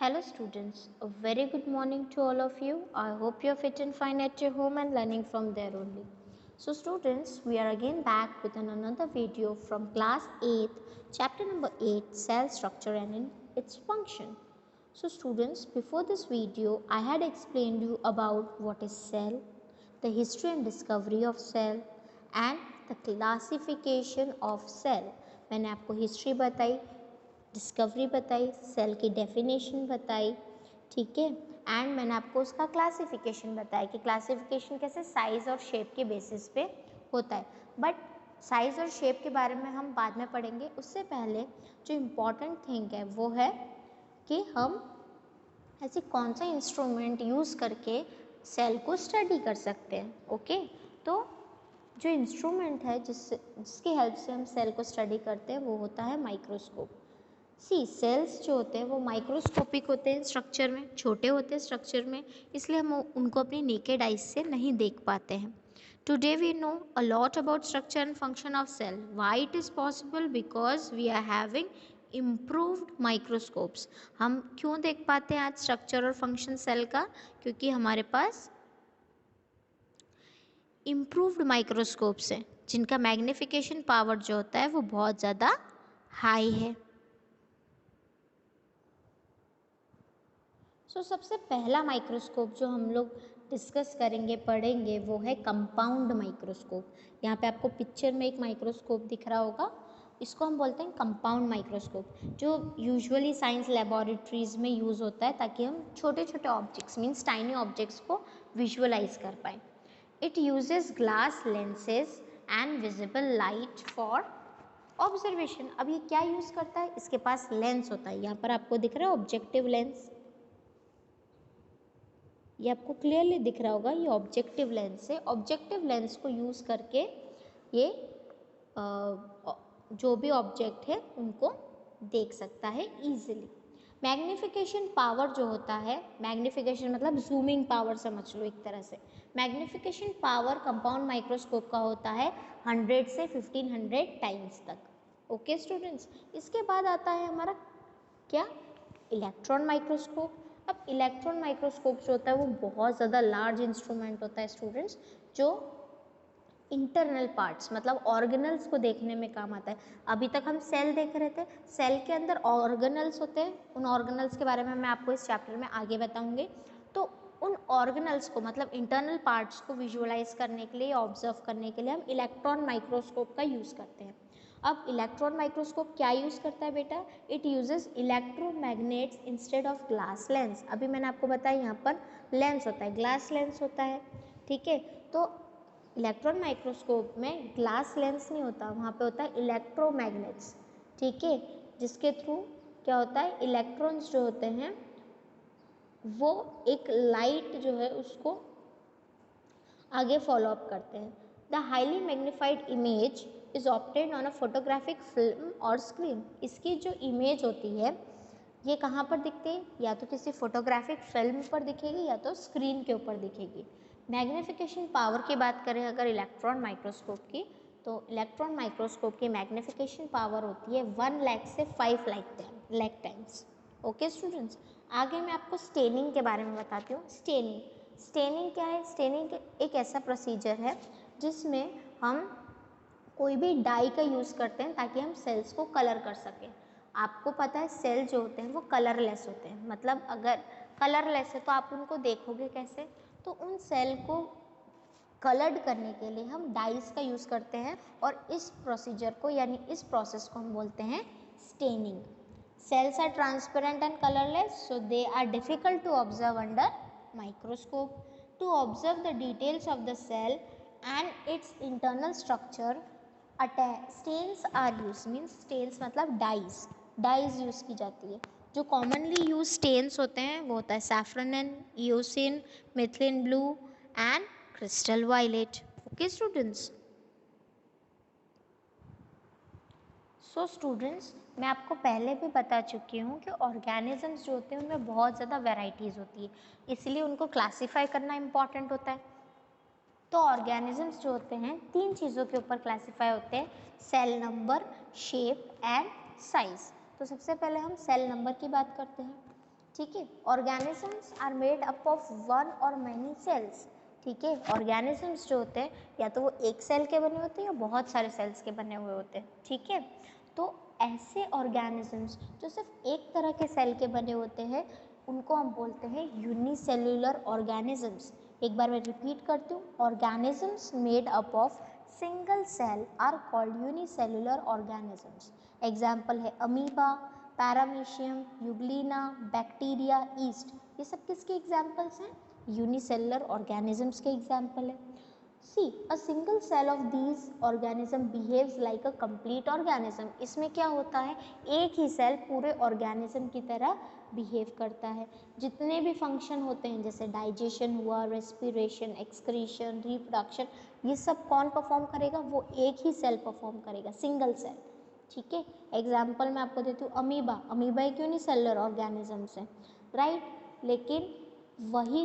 Hello students, a very good morning to all of you. I hope you are fit and fine at your home and learning from there only. So students, we are again back with another video from class 8th, chapter number 8, cell structure and its function. So students, before this video, I had explained you about what is cell, the history and discovery of cell and the classification of cell. मैंने आपको history बताई, discovery बताई, cell की definition बताई, ठीक है, and मैंने आपको उसका क्लासिफिकेशन बताया कि क्लासिफिकेशन कैसे साइज़ और शेप के बेसिस पे होता है। बट साइज़ और शेप के बारे में हम बाद में पढ़ेंगे। उससे पहले जो इम्पॉर्टेंट थिंग है वो है कि हम ऐसे कौन सा इंस्ट्रूमेंट यूज़ करके सेल को स्टडी कर सकते हैं। ओके, तो जो इंस्ट्रूमेंट है जिसकी हेल्प से हम सेल को स्टडी करते हैं वो होता है माइक्रोस्कोप। सेल्स जो होते हैं वो माइक्रोस्कोपिक होते हैं स्ट्रक्चर में, छोटे होते हैं स्ट्रक्चर में, इसलिए हम उनको अपनी नेकेड आइज से नहीं देख पाते हैं। Today we know a lot about structure and function of cell. Why it is possible? Because we are having improved microscopes. हम क्यों देख पाते हैं आज स्ट्रक्चर और फंक्शन सेल का? क्योंकि हमारे पास इम्प्रूव्ड माइक्रोस्कोप्स हैं जिनका मैग्निफिकेशन पावर जो होता है वो बहुत ज़्यादा हाई है। सबसे पहला माइक्रोस्कोप जो हम लोग डिस्कस करेंगे, पढ़ेंगे, वो है कंपाउंड माइक्रोस्कोप। यहाँ पे आपको पिक्चर में एक माइक्रोस्कोप दिख रहा होगा, इसको हम बोलते हैं कंपाउंड माइक्रोस्कोप, जो यूजुअली साइंस लेबोरेटरीज में यूज़ होता है ताकि हम छोटे छोटे ऑब्जेक्ट्स मीन्स टाइनी ऑब्जेक्ट्स को विजुअलाइज कर पाएँ। It uses glass lenses and visible light for observation. अब ये क्या यूज़ करता है? इसके पास लेंस होता है, यहाँ पर आपको दिख रहा है ऑब्जेक्टिव लेंस, ये आपको क्लियरली दिख रहा होगा, ये ऑब्जेक्टिव लेंस है। ऑब्जेक्टिव लेंस को यूज़ करके ये जो भी ऑब्जेक्ट है उनको देख सकता है ईजिली। मैग्निफिकेशन पावर जो होता है, मैग्निफिकेशन मतलब जूमिंग पावर समझ लो एक तरह से। मैग्निफिकेशन पावर कंपाउंड माइक्रोस्कोप का होता है 100 से 1500 टाइम्स तक। ओके स्टूडेंट्स, इसके बाद आता है हमारा क्या? Electron microscope. अब इलेक्ट्रॉन माइक्रोस्कोप जो होता है वो बहुत ज़्यादा लार्ज इंस्ट्रूमेंट होता है स्टूडेंट्स, जो इंटरनल पार्ट्स मतलब ऑर्गेनल्स को देखने में काम आता है। अभी तक हम सेल देख रहे थे, सेल के अंदर ऑर्गेनल्स होते हैं, उन ऑर्गेनल्स के बारे में मैं आपको इस चैप्टर में आगे बताऊंगी। तो उन ऑर्गेनल्स को मतलब इंटरनल पार्ट्स को विजुअलाइज करने के लिए, ऑब्जर्व करने के लिए हम इलेक्ट्रॉन माइक्रोस्कोप का यूज़ करते हैं। अब इलेक्ट्रॉन माइक्रोस्कोप क्या यूज़ करता है बेटा? It uses electromagnets instead of glass lens. अभी मैंने आपको बताया यहाँ पर लेंस होता है, ग्लास लेंस होता है, ठीक है। तो इलेक्ट्रॉन माइक्रोस्कोप में ग्लास लेंस नहीं होता, वहाँ पे होता है इलेक्ट्रोमैग्नेट्स, ठीक है, जिसके थ्रू क्या होता है, इलेक्ट्रॉन्स जो होते हैं वो एक लाइट जो है उसको आगे फॉलो अप करते हैं। The highly magnified image is obtained on a photographic film और स्क्रीन। इसकी जो इमेज होती है ये कहाँ पर दिखती है? या तो किसी फोटोग्राफिक फिल्म पर दिखेगी या तो स्क्रीन के ऊपर दिखेगी। मैग्नीफिकेशन पावर की बात करें अगर इलेक्ट्रॉन माइक्रोस्कोप की, तो इलेक्ट्रॉन माइक्रोस्कोप की मैग्नीफिकेशन पावर होती है 1 लाख से 5 लाख टाइम्स। ओके स्टूडेंट्स, आगे मैं आपको स्टेनिंग के बारे में बताती हूँ। स्टेनिंग क्या है? स्टेनिंग एक ऐसा प्रोसीजर है जिसमें हम कोई भी डाई का यूज़ करते हैं ताकि हम सेल्स को कलर कर सकें। आपको पता है सेल जो होते हैं वो कलरलेस होते हैं, मतलब अगर कलरलेस है तो आप उनको देखोगे कैसे? तो उन सेल को कलर्ड करने के लिए हम डाइस का यूज़ करते हैं और इस प्रोसीजर को यानी इस प्रोसेस को हम बोलते हैं staining. Cells are transparent and colorless, so they are difficult to observe under microscope. To observe the details of the cell and its internal structure, stains are used. Means stains मतलब dyes use की जाती है। जो commonly used stains होते हैं वो होता है saffronin, eosin, methylene blue and crystal violet. Okay students. Students, मैं आपको पहले भी बता चुकी हूँ कि ऑर्गेनिजम्स जो होते हैं उनमें बहुत ज़्यादा वैरायटीज़ होती है, इसलिए उनको क्लासीफाई करना इम्पॉर्टेंट होता है। तो ऑर्गेनिजम्स जो होते हैं 3 चीज़ों के ऊपर क्लासीफाई होते हैं, cell number, shape and size. तो सबसे पहले हम सेल नंबर की बात करते हैं, ठीक है। Organisms are made up of one or many cells, ठीक है। ऑर्गेनिजम्स जो होते हैं या तो वो एक सेल के बने होते हैं या बहुत सारे सेल्स के बने हुए होते हैं, ठीक है। तो ऐसे ऑर्गेनिजम्स जो सिर्फ एक तरह के सेल के बने होते हैं उनको हम बोलते हैं यूनिसेल्युलर ऑर्गेनिजम्स। एक बार मैं रिपीट करती हूँ, organisms made up of single cell are called unicellular organisms. Example है amoeba, paramecium, euglena, bacteria, yeast. ये सब किसके एग्जाम्पल्स हैं? यूनिसेलुलर ऑर्गेनिजम्स के एग्जाम्पल है। See a single cell of these organism behaves like a complete organism. इसमें क्या होता है, एक ही सेल पूरे ऑर्गेनिज्म की तरह बिहेव करता है। जितने भी फंक्शन होते हैं जैसे डाइजेशन हुआ, रेस्पिरेशन, एक्सक्रीशन, रिप्रोडक्शन, ये सब कौन परफॉर्म करेगा? वो एक ही सेल परफॉर्म करेगा, सिंगल सेल, ठीक है। एग्जाम्पल मैं आपको देती हूँ अमीबा। अमीबा एक यूनिसेलुलर ऑर्गेनिजम्स है, राइट। लेकिन वही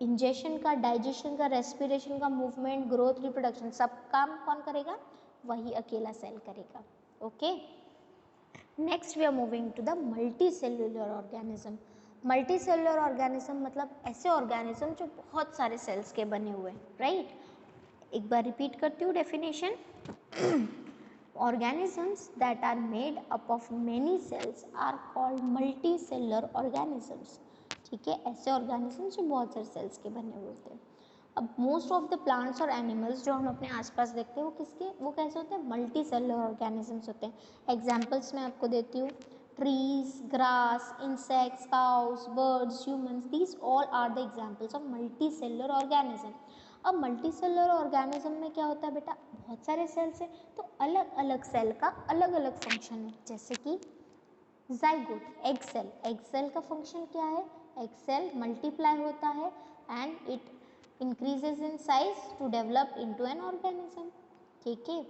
इंजेशन का, डाइजेशन का, रेस्पिरेशन का, मूवमेंट, ग्रोथ, रिप्रोडक्शन सब काम कौन करेगा? वही अकेला सेल करेगा, okay. Next we are moving to the multicellular organism. Multicellular organism मतलब ऐसे ऑर्गेनिज्म जो बहुत सारे सेल्स के बने हुए हैं, राइट। एक बार रिपीट करती हूँ definition. Organisms that are made up of many cells are called multicellular organisms, ठीक है। ऐसे ऑर्गेनिजम्स जो बहुत सारे सेल्स के बने हुए होते हैं। अब मोस्ट ऑफ द प्लांट्स और एनिमल्स जो हम अपने आसपास देखते हैं वो कैसे होते हैं? मल्टी सेल्युलर ऑर्गेनिजम्स होते हैं। एग्जाम्पल्स मैं आपको देती हूँ, trees, grass, insects, cows, birds, humans, these all are the examples of multicellular organism. अब मल्टी सेल्युलर ऑर्गेनिज्म में क्या होता है बेटा? बहुत सारे सेल्स हैं तो अलग अलग सेल का अलग अलग फंक्शन है। जैसे कि zygote, egg cell. Egg cell का फंक्शन क्या है? एग सेल मल्टीप्लाई होता है and it increases in size to develop into an organism, ठीक है।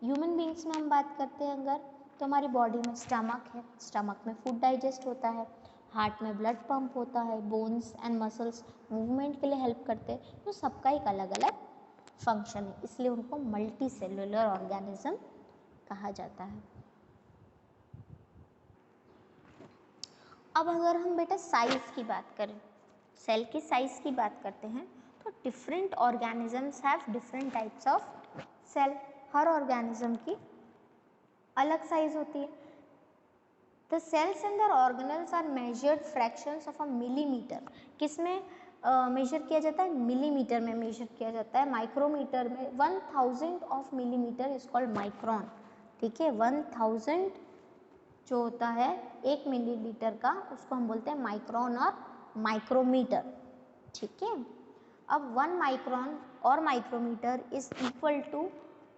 ह्यूमन बींग्स में हम बात करते हैं अगर, तो हमारी बॉडी में स्टमक है, स्टमक में फूड डाइजेस्ट होता है, हार्ट में ब्लड पंप होता है, बोन्स एंड मसल्स मूवमेंट के लिए हेल्प करते हैं। तो सबका एक अलग अलग फंक्शन है, इसलिए उनको मल्टी सेल्युलर ऑर्गेनिज्म कहा जाता है। अब अगर हम बेटा साइज की बात करें, सेल की साइज की बात करते हैं, तो different organisms have different types of cell. हर ऑर्गेनिज्म की अलग साइज होती है। The cells in their organelles are measured fractions of a millimetre. किस में मेजर किया जाता है? मिलीमीटर में मेजर किया जाता है। माइक्रोमीटर में 1000 of millimetre is called micron, ठीक है। 1000 जो होता है 1 मिलीलीटर का, उसको हम बोलते हैं माइक्रोन और माइक्रोमीटर, ठीक है। अब 1 micron or micrometre is equal to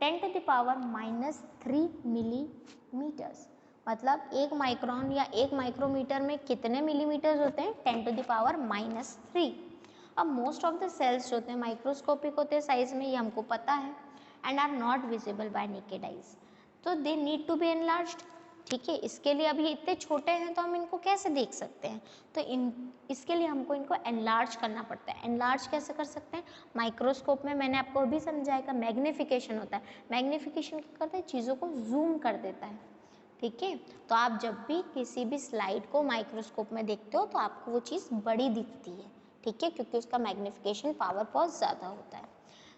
10⁻³ millimetres. मतलब 1 माइक्रोन या 1 माइक्रोमीटर में कितने मिलीमीटर्स होते हैं? 10⁻³ अब मोस्ट ऑफ द सेल्स जो होते हैं माइक्रोस्कोपिक होते हैं साइज में, ये हमको पता है, and are not visible by naked eyes, तो they need to be enlarged, ठीक है। इसके लिए अभी इतने छोटे हैं तो हम इनको कैसे देख सकते हैं? तो इसके लिए हमको इनको एनलार्ज करना पड़ता है। एनलार्ज कैसे कर सकते हैं? माइक्रोस्कोप में मैंने आपको अभी समझाया कि मैग्नीफिकेशन होता है। मैग्नीफिकेशन क्या करता है? चीज़ों को जूम कर देता है, ठीक है। तो आप जब भी किसी भी स्लाइड को माइक्रोस्कोप में देखते हो तो आपको वो चीज़ बड़ी दिखती है, ठीक है, क्योंकि उसका मैग्नीफिकेशन पावर बहुत ज़्यादा होता है।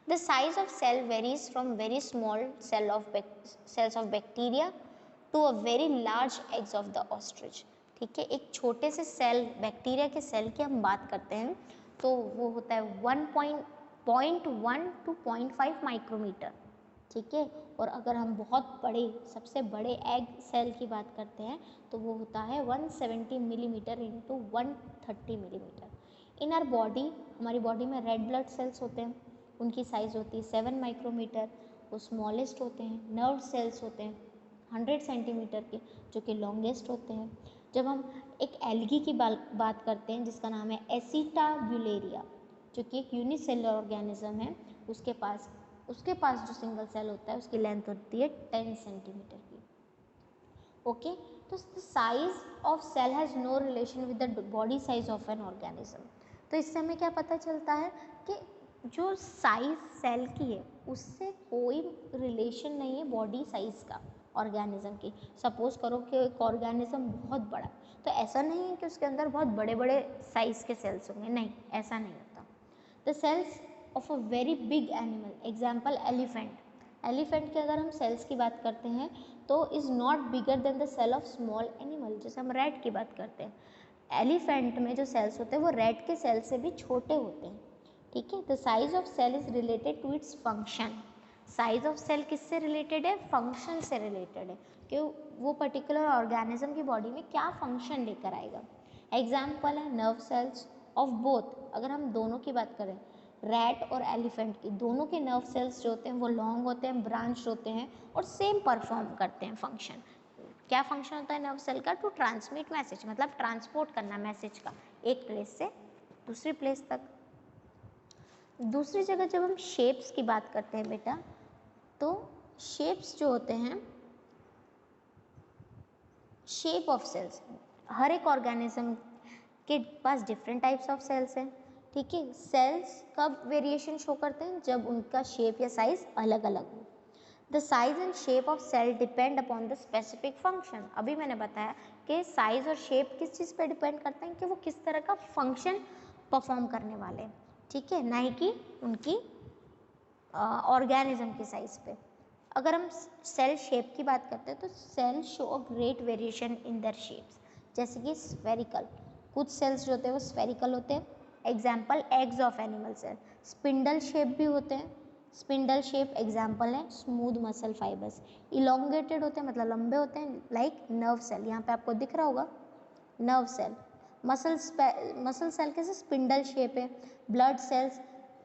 The size of cell varies from very small cells of bacteria to a very large eggs of the ostrich, ठीक है। एक छोटे से सेल, बैक्टीरिया के सेल की हम बात करते हैं तो वो होता है 1.1 to 0.5 माइक्रोमीटर, ठीक है। और अगर हम बहुत बड़े, सबसे बड़े एग सेल की बात करते हैं तो वो होता है 170 millimetre into 130 millimetre. In our body, हमारी बॉडी में रेड ब्लड सेल्स होते हैं, उनकी साइज़ होती है 7 माइक्रोमीटर, वो स्मॉलेस्ट होते हैं। नर्व सेल्स होते हैं 100 सेंटीमीटर के, जो कि लॉन्गेस्ट होते हैं। जब हम एक एल्गी की बात करते हैं जिसका नाम है एसिटाब्यूलेरिया, जो कि एक यूनिसेलुलर ऑर्गेनिज्म है, उसके पास जो सिंगल सेल होता है उसकी लेंथ होती है 10 सेंटीमीटर की, ओके। तो size of cell has no relation with the body size of an organism. तो इससे हमें क्या पता चलता है कि जो साइज सेल की है उससे कोई रिलेशन नहीं है बॉडी साइज का, ऑर्गेनिज्म की। सपोज करो कि एक ऑर्गेनिज्म बहुत बड़ा, तो ऐसा नहीं है कि उसके अंदर बहुत बड़े बड़े साइज के सेल्स होंगे, नहीं, ऐसा नहीं होता। The cells of a very big animal, example elephant. Elephant के अगर हम सेल्स की बात करते हैं तो is not bigger than the cell of small animal. जैसे हम रैट की बात करते हैं, एलिफेंट में जो सेल्स होते हैं वो रैट के सेल से भी छोटे होते हैं, ठीक है। The size of cell is related to its function. Size of cell किससे रिलेटेड है? फंक्शन से रिलेटेड है, कि वो पर्टिकुलर ऑर्गेनिज्म की बॉडी में क्या फंक्शन लेकर आएगा। एग्जाम्पल है नर्व सेल्स ऑफ बोथ। अगर हम दोनों की बात करें, रैट और एलिफेंट की, दोनों के नर्व सेल्स जो होते हैं वो लॉन्ग होते हैं, ब्रांच होते हैं और सेम परफॉर्म करते हैं फंक्शन। क्या फंक्शन होता है नर्व सेल का? टू ट्रांसमिट मैसेज, मतलब ट्रांसपोर्ट करना मैसेज का एक प्लेस से दूसरी प्लेस तक। दूसरी जगह जब हम शेप्स की बात करते हैं बेटा, तो शेप्स जो होते हैं, शेप ऑफ सेल्स, हर एक ऑर्गेनिज्म के पास डिफरेंट टाइप्स ऑफ सेल्स हैं, ठीक है। सेल्स कब वेरिएशन शो करते हैं? जब उनका शेप या साइज अलग अलग हो। The size and shape of cell depend upon the specific function. अभी मैंने बताया कि साइज और शेप किस चीज़ पे डिपेंड करते हैं, कि वो किस तरह का फंक्शन परफॉर्म करने वाले हैं, ठीक है, ना ही कि उनकी ऑर्गेनिज्म की साइज पे। अगर हम सेल शेप की बात करते हैं तो cell show a great variation in their shapes, जैसे कि स्फेरिकल, कुछ सेल्स जो होते हैं वो स्फेरिकल होते हैं, example eggs of animal cell. Spindle shape भी होते हैं, स्पिंडल शेप एग्जाम्पल है स्मूथ मसल फाइबर्स। इलोंगेटेड होते हैं, मतलब लंबे होते हैं, लाइक नर्व सेल, यहाँ पे आपको दिख रहा होगा नर्व सेल। मसल सेल कैसे स्पिंडल शेप है। ब्लड सेल्स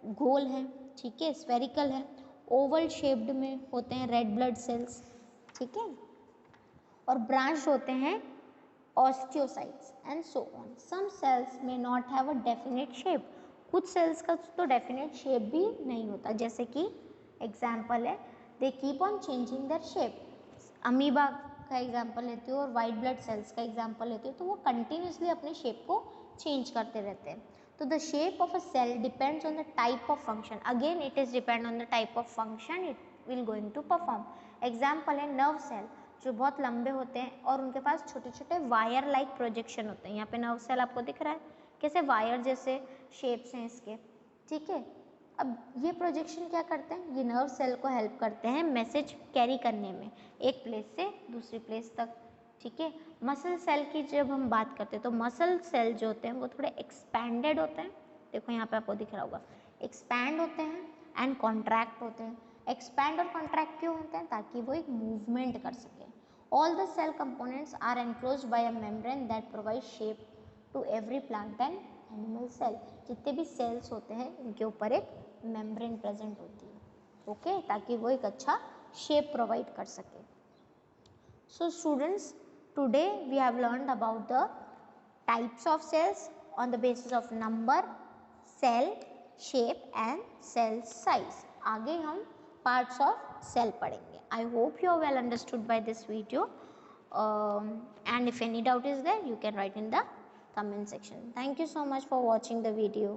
गोल हैं, ठीक है, स्फेरिकल है। ओवल शेप्ड में होते हैं रेड ब्लड सेल्स, ठीक है, और ब्रांच होते हैं osteocytes and so on. Some cells may not have a definite shape, कुछ सेल्स का तो डेफिनेट शेप भी नहीं होता, जैसे कि एग्जाम्पल है they keep on changing their shape. Amoeba का एग्जाम्पल लेते हो और वाइट ब्लड सेल्स का एग्जाम्पल लेते हो, तो वो कंटिन्यूसली अपने शेप को चेंज करते रहते हैं। तो the shape of a cell depends on the type of function, again it is depend on the type of function it will going to perform. Example है नर्व सेल, जो बहुत लंबे होते हैं और उनके पास छोटे छोटे वायर लाइक प्रोजेक्शन होते हैं। यहाँ पे नर्व सेल आपको दिख रहा है कैसे वायर जैसे शेप्स हैं इसके, ठीक है। अब ये प्रोजेक्शन क्या करते हैं? ये नर्व सेल को हेल्प करते हैं मैसेज कैरी करने में एक प्लेस से दूसरी प्लेस तक, ठीक है। मसल सेल की जब हम बात करते हैं तो मसल सेल जो होते हैं वो थोड़े एक्सपैंडेड होते हैं, देखो यहाँ पे आपको दिख रहा होगा, एक्सपैंड होते हैं एंड कॉन्ट्रैक्ट होते हैं। एक्सपैंड और कॉन्ट्रैक्ट क्यों होते हैं? ताकि वो एक मूवमेंट कर सके। All the cell components are enclosed by a membrane that provide shape to every plant and animal cell. जितने भी सेल्स होते हैं इनके ऊपर एक मेम्ब्रेन प्रेजेंट होती है, ओके, ताकि वो एक अच्छा शेप प्रोवाइड कर सके। So students, today we have learned about the types of cells on the basis of number, cell, shape and cell size. आगे हम parts of cell पढ़ेंगे. I hope you are well understood by this video. And if any doubt is there, you can write in the comment section. Thank you so much for watching the video.